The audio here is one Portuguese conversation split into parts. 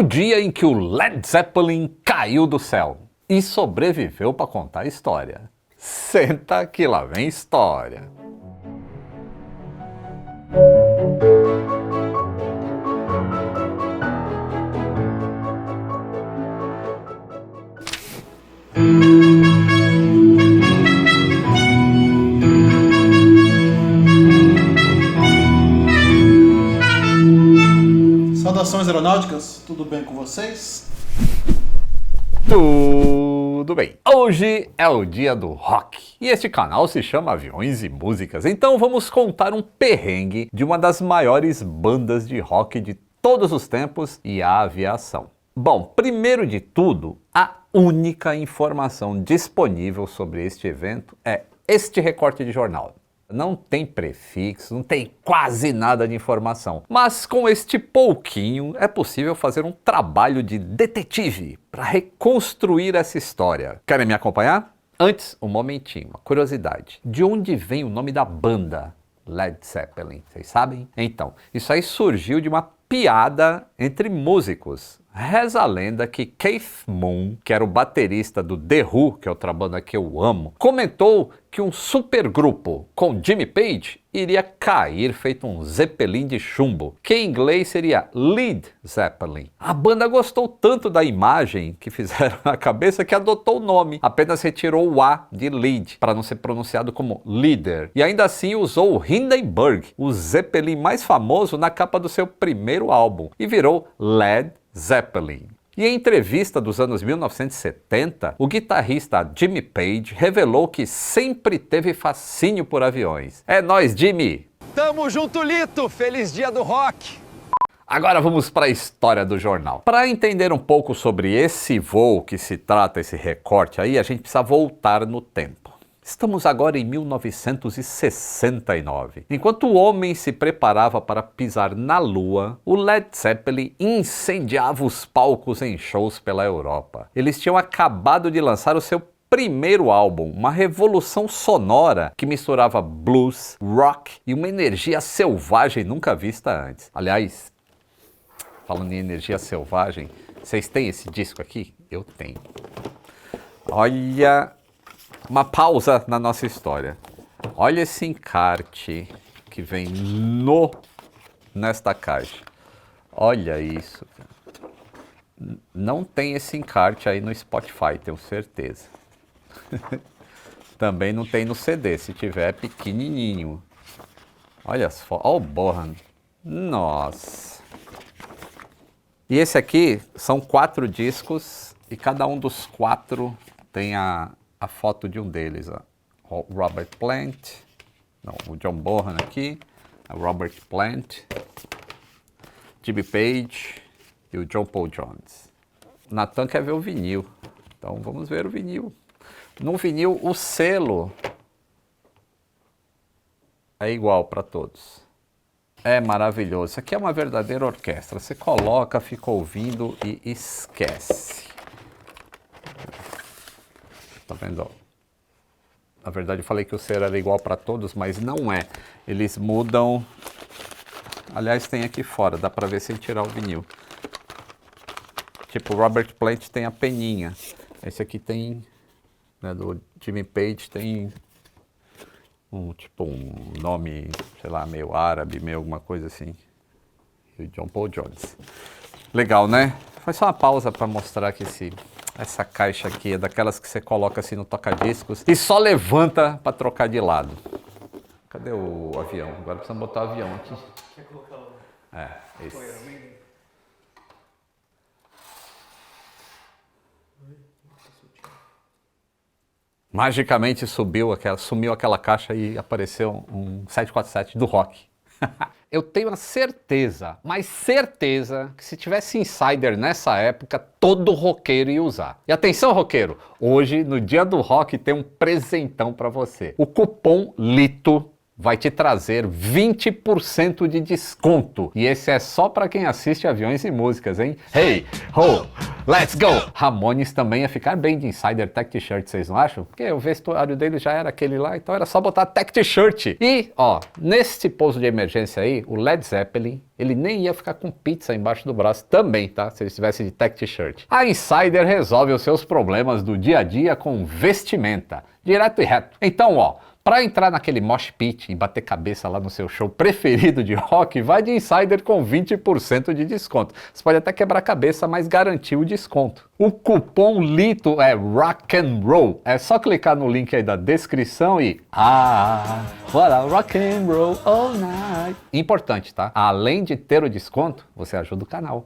O dia em que o Led Zeppelin caiu do céu e sobreviveu para contar a história. Senta que lá vem história. Saudações aeronáuticas, tudo bem com vocês? Tudo bem. Hoje é o dia do rock e este canal se chama Aviões e Músicas, então vamos contar um perrengue de uma das maiores bandas de rock de todos os tempos e a aviação. Bom, primeiro de tudo, a única informação disponível sobre este evento é este recorte de jornal. Não tem prefixo, não tem quase nada de informação. Mas com este pouquinho é possível fazer um trabalho de detetive para reconstruir essa história. Querem me acompanhar? Antes, um momentinho, uma curiosidade. De onde vem o nome da banda Led Zeppelin? Vocês sabem? Então, isso aí surgiu de uma piada entre músicos. Reza a lenda que Keith Moon, que era o baterista do The Who, que é outra banda que eu amo, comentou que um supergrupo com Jimmy Page iria cair feito um Zeppelin de chumbo, que em inglês seria Led Zeppelin. A banda gostou tanto da imagem que fizeram na cabeça que adotou o nome, apenas retirou o A de lead, para não ser pronunciado como leader, e ainda assim usou o Hindenburg, o Zeppelin mais famoso, na capa do seu primeiro álbum, e virou Led Zeppelin. E em entrevista dos anos 1970, o guitarrista Jimmy Page revelou que sempre teve fascínio por aviões. É nóis, Jimmy! Tamo junto, Lito! Feliz dia do rock! Agora vamos para a história do jornal. Para entender um pouco sobre esse voo que se trata, esse recorte aí, a gente precisa voltar no tempo. Estamos agora em 1969. Enquanto o homem se preparava para pisar na Lua, o Led Zeppelin incendiava os palcos em shows pela Europa. Eles tinham acabado de lançar o seu primeiro álbum, uma revolução sonora que misturava blues, rock e uma energia selvagem nunca vista antes. Aliás, falando em energia selvagem, vocês têm esse disco aqui? Eu tenho. Olha... uma pausa na nossa história. Olha esse encarte que vem nesta caixa. Olha isso. Não tem esse encarte aí no Spotify, tenho certeza. Também não tem no CD, se tiver é pequenininho. Olha as fotos. Olha o Bohan. Nossa. E esse aqui são 4 discos e cada um dos 4 tem a foto de um deles, ó. O Robert Plant, não, o John Bonham aqui, o Robert Plant, Jimmy Page e o John Paul Jones. Nathan quer ver o vinil, então vamos ver o vinil. No vinil, o selo é igual para todos. É maravilhoso. Isso aqui é uma verdadeira orquestra. Você coloca, fica ouvindo e esquece. Tá vendo? Na verdade eu falei que o selo era igual para todos, mas não é. Eles mudam. Aliás, tem aqui fora, dá para ver sem tirar o vinil. Tipo, o Robert Plant tem a peninha. Esse aqui tem, né, do Jimmy Page tem um nome, sei lá, meio árabe, meio alguma coisa assim. E o John Paul Jones. Legal, né? Foi só uma pausa para mostrar que essa caixa aqui é daquelas que você coloca assim no toca-discos e só levanta para trocar de lado. Cadê o avião? Agora precisamos botar o avião aqui. Quer colocar o... Esse. Magicamente sumiu aquela caixa e apareceu um 747 do rock. Eu tenho a certeza, mas certeza, que se tivesse Insider nessa época, todo roqueiro ia usar. E atenção, roqueiro, hoje, no dia do rock, tem um presentão para você. O cupom LITO vai te trazer 20% de desconto. E esse é só para quem assiste Aviões e Músicas, hein? Hey, ho, Let's go! Ramones também ia ficar bem de Insider Tech T-shirt, vocês não acham? Porque o vestuário dele já era aquele lá, então era só botar Tech T-shirt. E, ó, nesse pouso de emergência aí, o Led Zeppelin, ele nem ia ficar com pizza embaixo do braço também, tá? Se ele estivesse de Tech T-shirt. A Insider resolve os seus problemas do dia a dia com vestimenta, direto e reto. Então, ó, para entrar naquele mosh pit e bater cabeça lá no seu show preferido de rock, vai de Insider com 20% de desconto. Você pode até quebrar a cabeça, mas garantiu o desconto. O cupom LITO é Rock and Roll. É só clicar no link aí da descrição e... Bora rock and roll all night. Importante, tá? Além de ter o desconto, você ajuda o canal.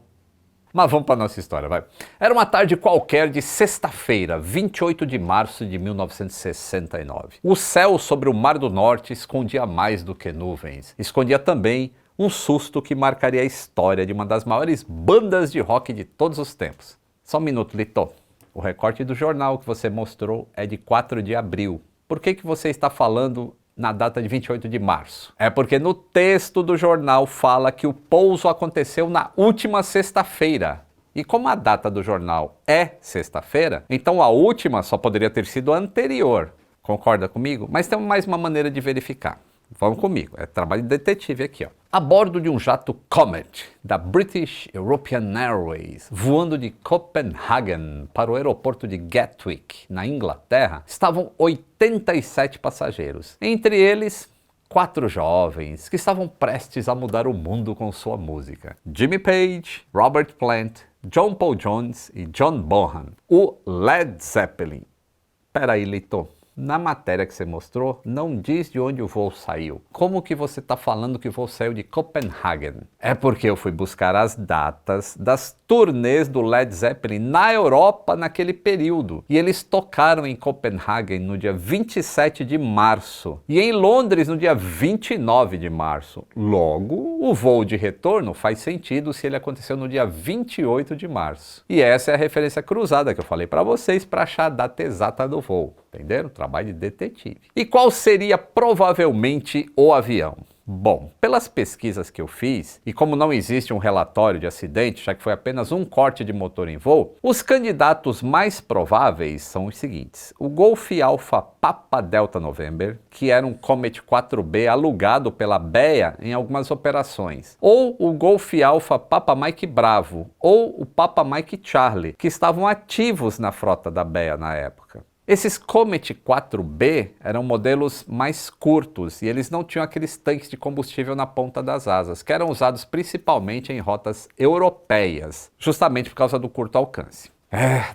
Mas vamos para nossa história, vai. Era uma tarde qualquer de sexta-feira, 28 de março de 1969. O céu sobre o Mar do Norte escondia mais do que nuvens. Escondia também um susto que marcaria a história de uma das maiores bandas de rock de todos os tempos. Só um minuto, Lito. O recorte do jornal que você mostrou é de 4 de abril. Por que você está falando na data de 28 de março? É porque no texto do jornal fala que o pouso aconteceu na última sexta-feira. E como a data do jornal é sexta-feira, então a última só poderia ter sido a anterior. Concorda comigo? Mas tem mais uma maneira de verificar. Vamos comigo, é trabalho de detetive aqui, ó. A bordo de um jato Comet, da British European Airways, voando de Copenhagen para o aeroporto de Gatwick, na Inglaterra, estavam 87 passageiros. Entre eles, 4 jovens que estavam prestes a mudar o mundo com sua música. Jimmy Page, Robert Plant, John Paul Jones e John Bonham, o Led Zeppelin. Peraí, Lito. Na matéria que você mostrou, não diz de onde o voo saiu. Como que você está falando que o voo saiu de Copenhagen? É porque eu fui buscar as datas das turnês do Led Zeppelin na Europa naquele período. E eles tocaram em Copenhagen no dia 27 de março e em Londres no dia 29 de março. Logo, o voo de retorno faz sentido se ele aconteceu no dia 28 de março. E essa é a referência cruzada que eu falei para vocês para achar a data exata do voo. Entenderam? Trabalho de detetive. E qual seria provavelmente o avião? Bom, pelas pesquisas que eu fiz, e como não existe um relatório de acidente, já que foi apenas um corte de motor em voo, os candidatos mais prováveis são os seguintes. O Golf Alpha Papa Delta November, que era um Comet 4B alugado pela BEA em algumas operações, ou o Golf Alpha Papa Mike Bravo, ou o Papa Mike Charlie, que estavam ativos na frota da BEA na época. Esses Comet 4B eram modelos mais curtos e eles não tinham aqueles tanques de combustível na ponta das asas, que eram usados principalmente em rotas europeias, justamente por causa do curto alcance.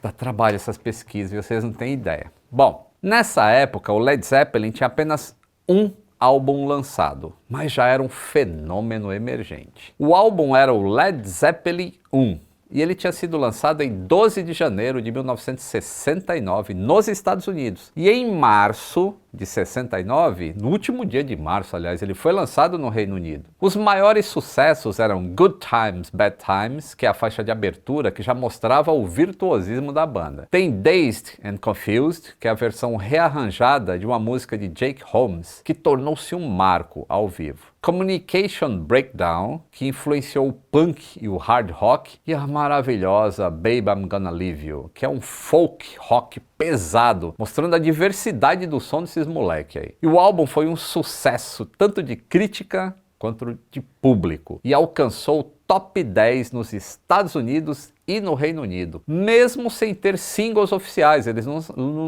Dá trabalho essas pesquisas e vocês não têm ideia. Bom, nessa época o Led Zeppelin tinha apenas um álbum lançado, mas já era um fenômeno emergente. O álbum era o Led Zeppelin 1. E ele tinha sido lançado em 12 de janeiro de 1969 nos Estados Unidos. E em março de 69, no último dia de março, aliás, ele foi lançado no Reino Unido. Os maiores sucessos eram Good Times, Bad Times, que é a faixa de abertura que já mostrava o virtuosismo da banda. Tem Dazed and Confused, que é a versão rearranjada de uma música de Jake Holmes, que tornou-se um marco ao vivo. Communication Breakdown, que influenciou o punk e o hard rock, e a maravilhosa Babe I'm Gonna Leave You, que é um folk rock pesado, mostrando a diversidade do som desses moleque aí. E o álbum foi um sucesso, tanto de crítica quanto de público, e alcançou o top 10 nos Estados Unidos e no Reino Unido, mesmo sem ter singles oficiais. Eles não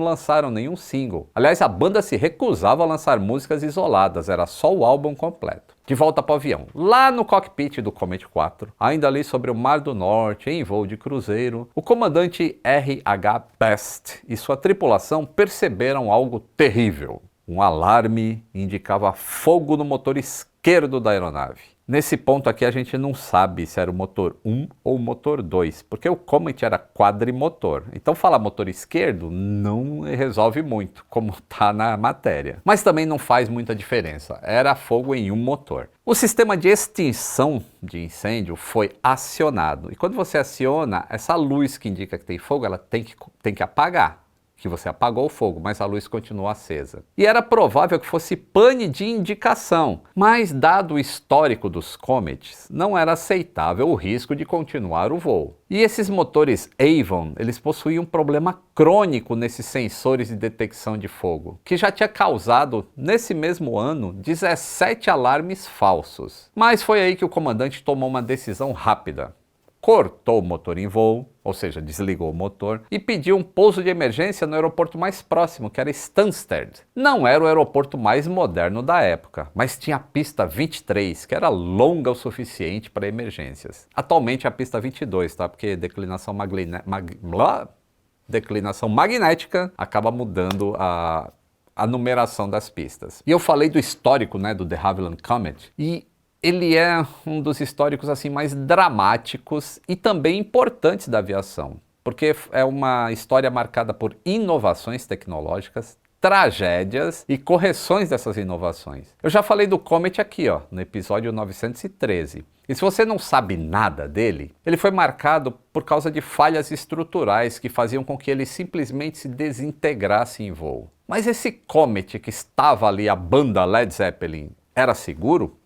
lançaram nenhum single. Aliás, a banda se recusava a lançar músicas isoladas, era só o álbum completo. De volta para o avião. Lá no cockpit do Comet 4, ainda ali sobre o Mar do Norte, em voo de cruzeiro, o comandante R.H. Best e sua tripulação perceberam algo terrível. Um alarme indicava fogo no motor esquerdo da aeronave. Nesse ponto aqui a gente não sabe se era o motor 1 ou o motor 2, porque o Comet era quadrimotor. Então falar motor esquerdo não resolve muito, como está na matéria. Mas também não faz muita diferença, era fogo em um motor. O sistema de extinção de incêndio foi acionado. E quando você aciona, essa luz que indica que tem fogo, ela tem que apagar. que você apagou o fogo, mas a luz continuou acesa. E era provável que fosse pane de indicação, mas dado o histórico dos Comets, não era aceitável o risco de continuar o voo. E esses motores Avon, eles possuíam um problema crônico nesses sensores de detecção de fogo, que já tinha causado, nesse mesmo ano, 17 alarmes falsos. Mas foi aí que o comandante tomou uma decisão rápida. Cortou o motor em voo, ou seja, desligou o motor, e pediu um pouso de emergência no aeroporto mais próximo, que era Stansted. Não era o aeroporto mais moderno da época, mas tinha a pista 23, que era longa o suficiente para emergências. Atualmente é a pista 22, tá? Porque declinação magnética acaba mudando a numeração das pistas. E eu falei do histórico, né, do de Havilland Comet, e ele é um dos históricos assim mais dramáticos e também importantes da aviação, porque é uma história marcada por inovações tecnológicas, tragédias e correções dessas inovações. Eu já falei do Comet aqui, ó, no episódio 913. E se você não sabe nada dele, ele foi marcado por causa de falhas estruturais que faziam com que ele simplesmente se desintegrasse em voo. Mas esse Comet que estava ali, a banda Led Zeppelin, era seguro?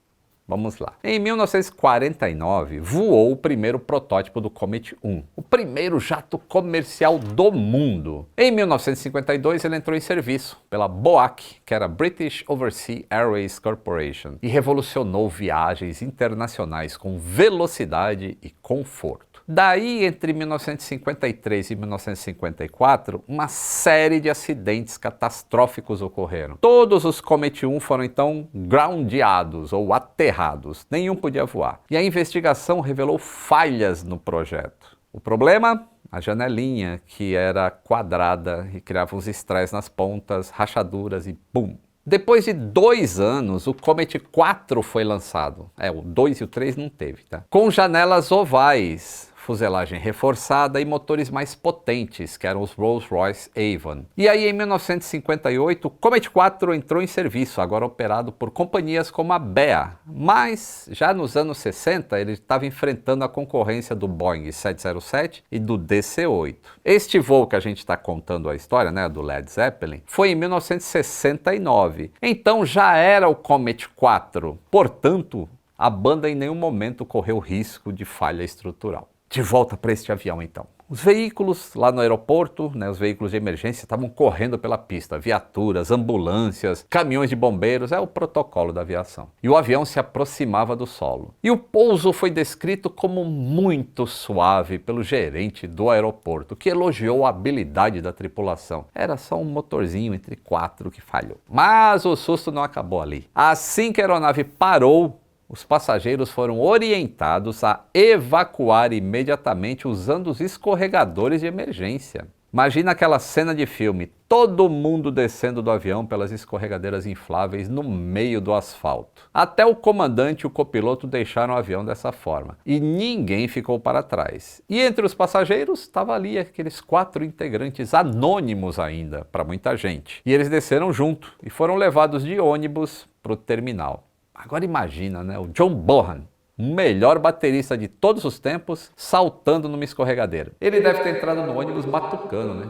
Vamos lá. Em 1949, voou o primeiro protótipo do Comet 1, o primeiro jato comercial do mundo. Em 1952, ele entrou em serviço pela BOAC, que era British Overseas Airways Corporation, e revolucionou viagens internacionais com velocidade e conforto. Daí, entre 1953 e 1954, uma série de acidentes catastróficos ocorreram. Todos os Comet 1 foram então groundeados ou aterrados, nenhum podia voar. E a investigação revelou falhas no projeto. O problema? A janelinha, que era quadrada e criava uns estresses nas pontas, rachaduras e pum! Depois de 2 anos, o Comet 4 foi lançado. O 2 e o 3 não teve, tá? Com janelas ovais, fuselagem reforçada e motores mais potentes, que eram os Rolls-Royce Avon. E aí, em 1958, o Comet 4 entrou em serviço, agora operado por companhias como a BEA. Mas, já nos anos 60, ele estava enfrentando a concorrência do Boeing 707 e do DC-8. Este voo que a gente está contando a história, né, do Led Zeppelin, foi em 1969. Então já era o Comet 4. Portanto, a banda em nenhum momento correu risco de falha estrutural. De volta para este avião, então. Os veículos lá no aeroporto, né, os veículos de emergência, estavam correndo pela pista. Viaturas, ambulâncias, caminhões de bombeiros, é o protocolo da aviação. E o avião se aproximava do solo. E o pouso foi descrito como muito suave pelo gerente do aeroporto, que elogiou a habilidade da tripulação. Era só um motorzinho entre 4 que falhou. Mas o susto não acabou ali. Assim que a aeronave parou, os passageiros foram orientados a evacuar imediatamente usando os escorregadores de emergência. Imagina aquela cena de filme, todo mundo descendo do avião pelas escorregadeiras infláveis no meio do asfalto. Até o comandante e o copiloto deixaram o avião dessa forma. E ninguém ficou para trás. E entre os passageiros, estava ali aqueles 4 integrantes anônimos ainda, para muita gente. E eles desceram junto e foram levados de ônibus para o terminal. Agora imagina, né, o John Bonham, o melhor baterista de todos os tempos, saltando numa escorregadeira. Ele deve ter entrado no ônibus batucando, né?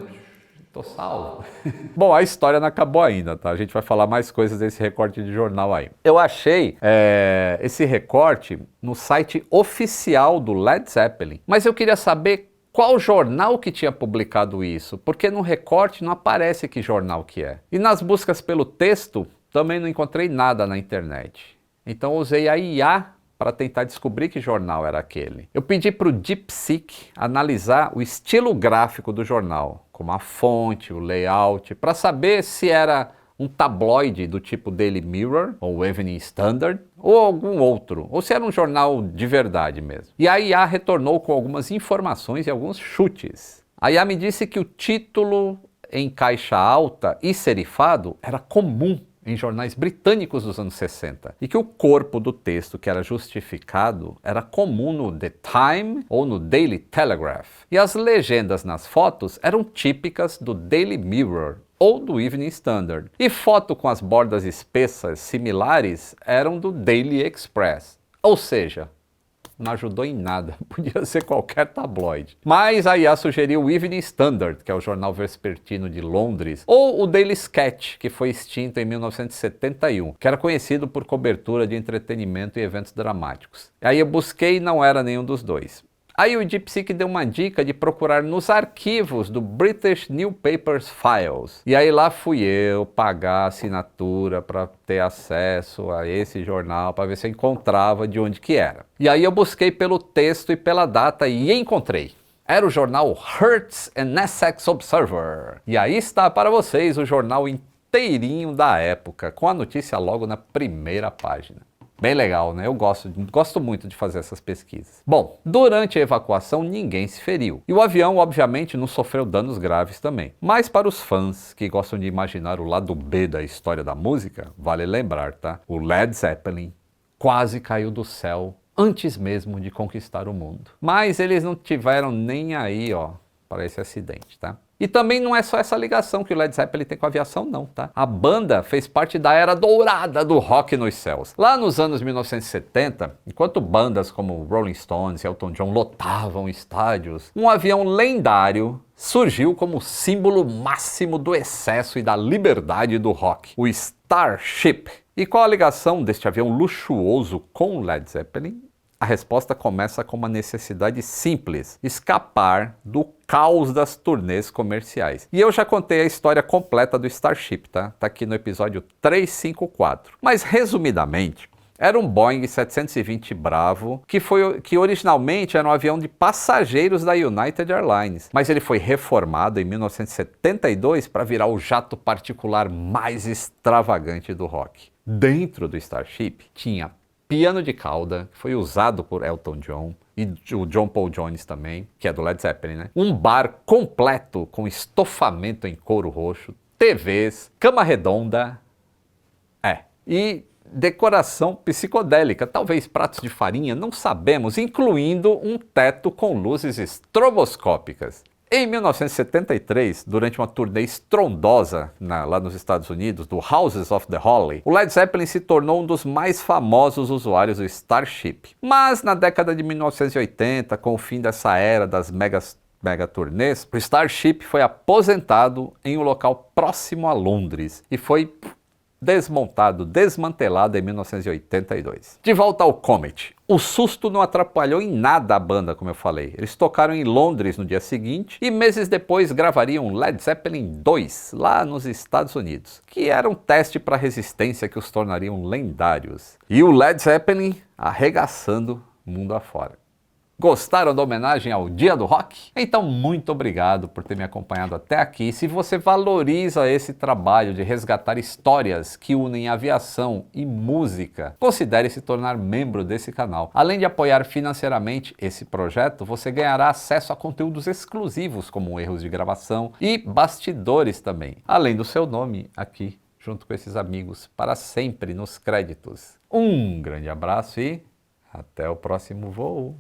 Tô salvo. Bom, a história não acabou ainda, tá? A gente vai falar mais coisas desse recorte de jornal aí. Eu achei esse recorte no site oficial do Led Zeppelin, mas eu queria saber qual jornal que tinha publicado isso, porque no recorte não aparece que jornal que é. E nas buscas pelo texto, também não encontrei nada na internet. Então eu usei a IA para tentar descobrir que jornal era aquele. Eu pedi para o DeepSeek analisar o estilo gráfico do jornal, como a fonte, o layout, para saber se era um tabloide do tipo Daily Mirror ou Evening Standard ou algum outro, ou se era um jornal de verdade mesmo. E a IA retornou com algumas informações e alguns chutes. A IA me disse que o título em caixa alta e serifado era comum em jornais britânicos dos anos 60, e que o corpo do texto que era justificado era comum no The Time ou no Daily Telegraph, e as legendas nas fotos eram típicas do Daily Mirror ou do Evening Standard, e foto com as bordas espessas similares eram do Daily Express. Ou seja, não ajudou em nada, podia ser qualquer tabloide. Mas a IA sugeriu o Evening Standard, que é o jornal vespertino de Londres, ou o Daily Sketch, que foi extinto em 1971, que era conhecido por cobertura de entretenimento e eventos dramáticos. Aí eu busquei e não era nenhum dos dois. Aí o DeepSeek deu uma dica de procurar nos arquivos do British Newspapers Files. E aí lá fui eu pagar a assinatura para ter acesso a esse jornal, para ver se eu encontrava de onde que era. E aí eu busquei pelo texto e pela data e encontrei. Era o jornal Herts and Essex Observer. E aí está para vocês o jornal inteirinho da época, com a notícia logo na primeira página. Bem legal, né? Eu gosto muito de fazer essas pesquisas. Bom, durante a evacuação ninguém se feriu. E o avião, obviamente, não sofreu danos graves também. Mas para os fãs que gostam de imaginar o lado B da história da música, vale lembrar, tá? O Led Zeppelin quase caiu do céu antes mesmo de conquistar o mundo. Mas eles não tiveram nem aí, ó, para esse acidente, tá? E também não é só essa ligação que o Led Zeppelin tem com a aviação, não, tá? A banda fez parte da era dourada do rock nos céus. Lá nos anos 1970, enquanto bandas como Rolling Stones e Elton John lotavam estádios, um avião lendário surgiu como símbolo máximo do excesso e da liberdade do rock, o Starship. E qual a ligação deste avião luxuoso com o Led Zeppelin? A resposta começa com uma necessidade simples: escapar do caos das turnês comerciais. E eu já contei a história completa do Starship, tá? Tá aqui no episódio 354. Mas resumidamente, era um Boeing 720 Bravo, que originalmente era um avião de passageiros da United Airlines, mas ele foi reformado em 1972 para virar o jato particular mais extravagante do rock. Dentro do Starship tinha piano de cauda, que foi usado por Elton John e o John Paul Jones também, que é do Led Zeppelin, né? Um bar completo com estofamento em couro roxo, TVs, cama redonda, e decoração psicodélica, talvez pratos de farinha, não sabemos, incluindo um teto com luzes estroboscópicas. Em 1973, durante uma turnê estrondosa lá nos Estados Unidos, do Houses of the Holy, o Led Zeppelin se tornou um dos mais famosos usuários do Starship. Mas na década de 1980, com o fim dessa era das mega turnês, o Starship foi aposentado em um local próximo a Londres e foi desmantelado em 1982. De volta ao Comet. O susto não atrapalhou em nada a banda, como eu falei. Eles tocaram em Londres no dia seguinte e meses depois gravariam Led Zeppelin 2, lá nos Estados Unidos, que era um teste para resistência que os tornariam lendários. E o Led Zeppelin arregaçando mundo afora. Gostaram da homenagem ao Dia do Rock? Então muito obrigado por ter me acompanhado até aqui. Se você valoriza esse trabalho de resgatar histórias que unem aviação e música, considere se tornar membro desse canal. Além de apoiar financeiramente esse projeto, você ganhará acesso a conteúdos exclusivos como erros de gravação e bastidores também, além do seu nome aqui junto com esses amigos para sempre nos créditos. Um grande abraço e até o próximo voo!